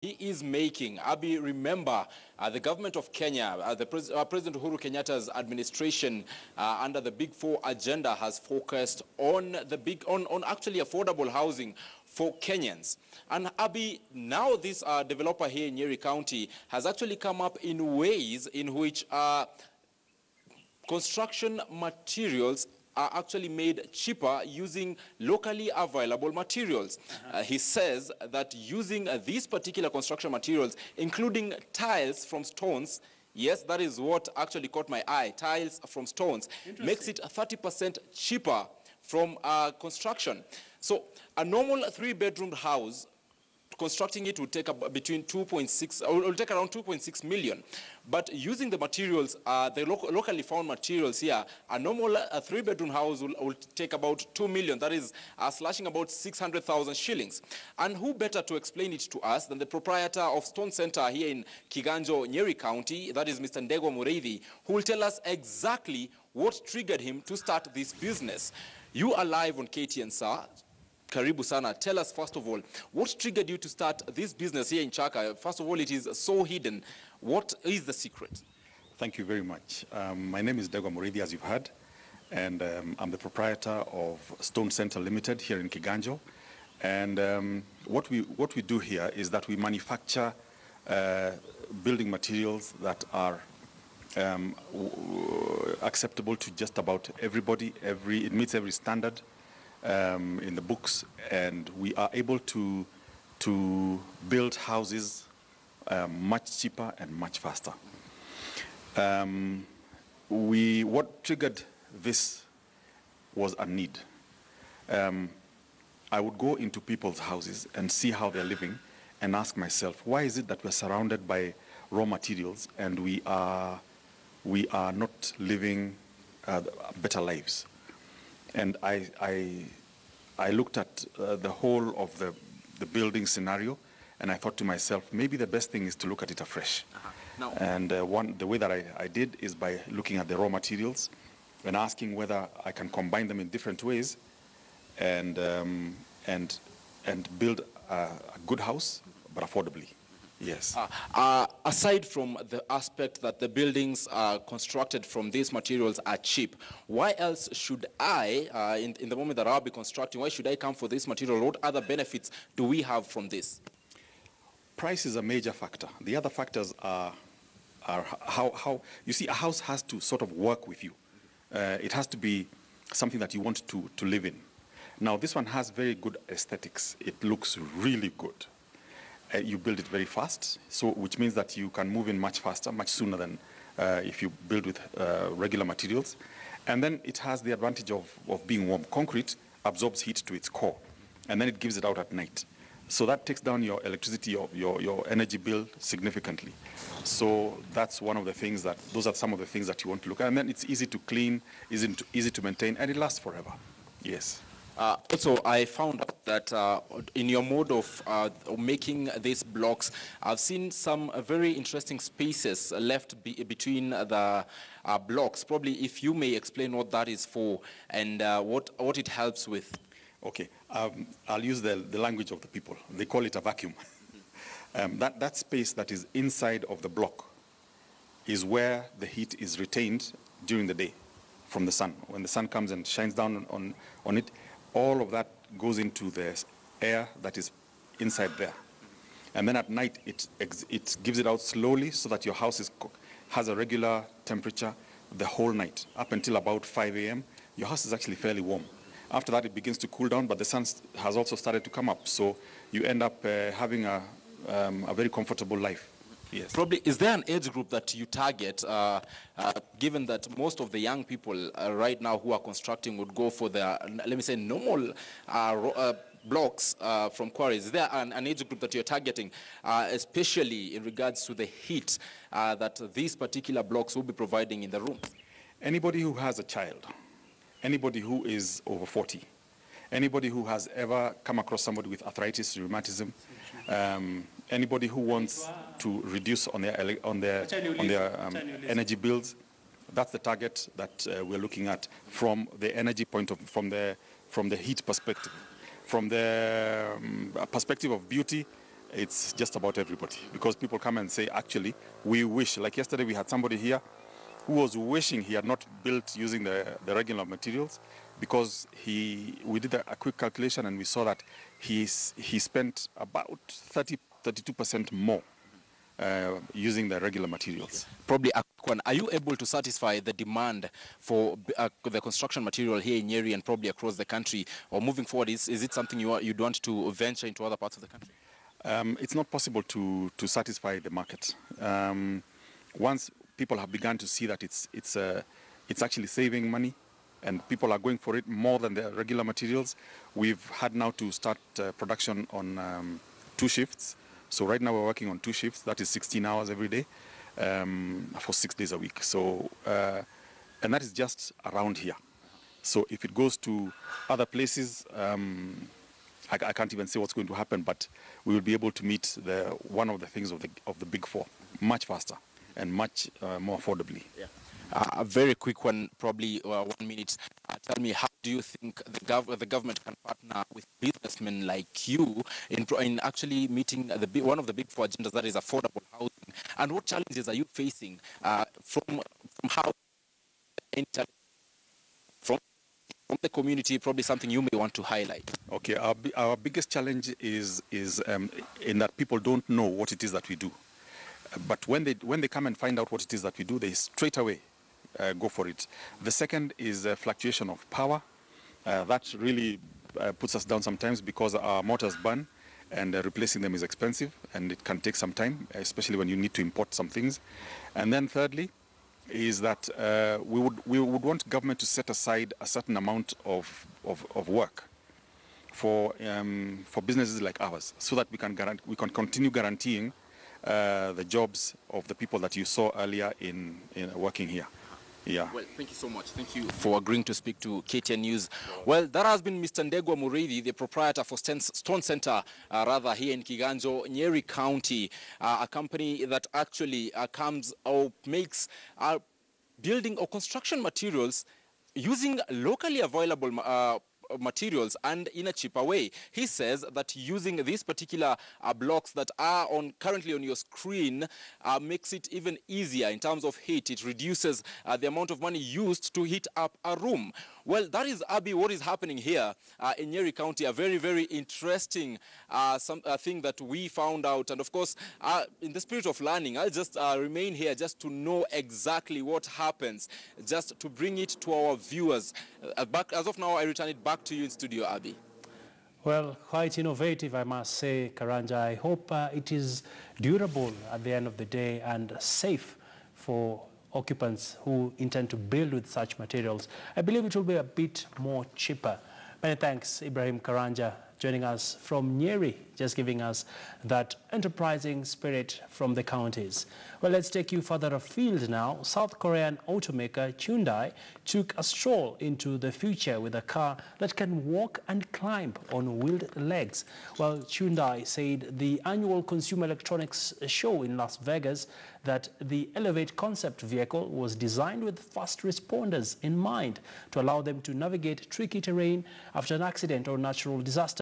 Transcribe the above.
he is making. Abi, remember, the government of Kenya, President Uhuru Kenyatta's administration under the Big Four agenda has focused on on actually affordable housing for Kenyans. And Abi, now this developer here in Nyeri County has actually come up in ways in which construction materials are actually made cheaper using locally available materials. He says that using these particular construction materials, including tiles from stones, yes, that is what actually caught my eye, tiles from stones, makes it 30% cheaper from construction. So a normal 3-bedroom house, constructing it would take between 2.6, or will take around 2.6 million. But using the materials, the locally found materials here, a normal 3-bedroom house will take about 2 million. That is slashing about 600,000 shillings. And who better to explain it to us than the proprietor of Stone Center here in Kiganjo, Nyeri County, that is Mr. Ndego Mureithi, who will tell us exactly what triggered him to start this business. You are live on KTN, sir. Karibu sana. Tell us, first of all, what triggered you to start this business here in Chaka? First of all, it is so hidden. What is the secret? Thank you very much. My name is Ndego Mureithi, as you've heard, and I'm the proprietor of Stone Center Limited here in Kiganjo. And what we do here is that we manufacture building materials that are acceptable to just about everybody. It meets every standard in the books, and we are able to build houses much cheaper and much faster. What triggered this was a need. I would go into people's houses and see how they're living and ask myself, why is it that we're surrounded by raw materials and we are not living better lives? And I looked at the whole of the building scenario, and I thought to myself, maybe the best thing is to look at it afresh. Now, and the way that I did is by looking at the raw materials and asking whether I can combine them in different ways and build a good house, but affordably. Yes. Aside from the aspect that the buildings are constructed from these materials are cheap, why else should I, in the moment that I'll be constructing, why should I come for this material? What other benefits do we have from this? Price is a major factor. The other factors are how you see, a house has to sort of work with you. It has to be something that you want to live in. Now, this one has very good aesthetics. It looks really good. You build it very fast, which means that you can move in much faster, much sooner than if you build with regular materials. And then it has the advantage of being warm. Concrete absorbs heat to its core, and then it gives it out at night. So that takes down your electricity, your energy bill significantly. So that's one of the things those are some of the things that you want to look at. And then it's easy to clean, easy to maintain, and it lasts forever. Yes. Also, I found out that in your mode of making these blocks, I've seen some very interesting spaces left between the blocks. Probably if you may explain what that is for and what it helps with. Okay, I'll use the language of the people. They call it a vacuum. That space that is inside of the block is where the heat is retained during the day from the sun. When the sun comes and shines down on it, all of that goes into the air that is inside there. And then at night, it gives it out slowly so that your house has a regular temperature the whole night. Up until about 5 a.m., your house is actually fairly warm. After that, it begins to cool down, but the sun has also started to come up. So you end up having a very comfortable life. Yes. Probably, is there an age group that you target, given that most of the young people right now who are constructing would go for the, let me say, normal blocks from quarries? Is there an age group that you're targeting, especially in regards to the heat that these particular blocks will be providing in the room? Anybody who has a child, anybody who is over 40, anybody who has ever come across somebody with arthritis, rheumatism, anybody who wants to reduce on their energy bills, that's the target that we're looking at from the energy point of, from the heat perspective. From the perspective of beauty, it's just about everybody, because people come and say, actually, we wish, like yesterday we had somebody here who was wishing he had not built using the regular materials, because we did a quick calculation and we saw that he spent about 32% more using the regular materials. Probably, are you able to satisfy the demand for the construction material here in Nyeri and probably across the country, or moving forward, is it something you'd want to venture into other parts of the country? It's not possible to satisfy the market. Once people have begun to see that it's actually saving money and people are going for it more than the regular materials, we've had now to start production on 2 shifts. So right now we're working on 2 shifts, that is 16 hours every day for 6 days a week. So, and that is just around here. So if it goes to other places, I can't even say what's going to happen, but we will be able to meet one of the things of the big 4 much faster and much more affordably. Yeah. A very quick one, probably 1 minute. Tell me, how do you think the government can partner with businessmen like you in actually meeting one of the big 4 agendas, that is affordable housing? And what challenges are you facing from how from the community? Probably something you may want to highlight. Okay, our biggest challenge is in that people don't know what it is that we do. But when they come and find out what it is that we do, they straight away go for it. The second is fluctuation of power. That really puts us down sometimes, because our motors burn and replacing them is expensive and it can take some time, especially when you need to import some things. And then thirdly is that we would want government to set aside a certain amount of work for businesses like ours, so that we can continue guaranteeing the jobs of the people that you saw earlier in working here. Yeah. Well, thank you so much. Thank you for agreeing to speak to KTN News. Well, that has been Mr. Ndegwa Murithi, the proprietor for Stone Center, here in Kiganjo, Nyeri County, a company that actually makes building or construction materials using locally available materials and in a cheaper way. He says that using these particular blocks that are currently on your screen makes it even easier in terms of heat. It reduces the amount of money used to heat up a room. Well, that is, Abby, what is happening here in Nyeri County. A very, very interesting thing that we found out. And of course, in the spirit of learning, I'll just remain here just to know exactly what happens, just to bring it to our viewers. As of now, I return it back to you in studio, Abby. Well, quite innovative, I must say, Karanja. I hope it is durable at the end of the day and safe for occupants who intend to build with such materials. I believe it will be a bit more cheaper. Many thanks, Ibrahim Karanja, joining us from Nyeri, just giving us that enterprising spirit from the counties. Well, let's take you further afield now. South Korean automaker Hyundai took a stroll into the future with a car that can walk and climb on wheeled legs. Well, Hyundai said the annual Consumer Electronics Show in Las Vegas that the Elevate concept vehicle was designed with first responders in mind to allow them to navigate tricky terrain after an accident or natural disaster.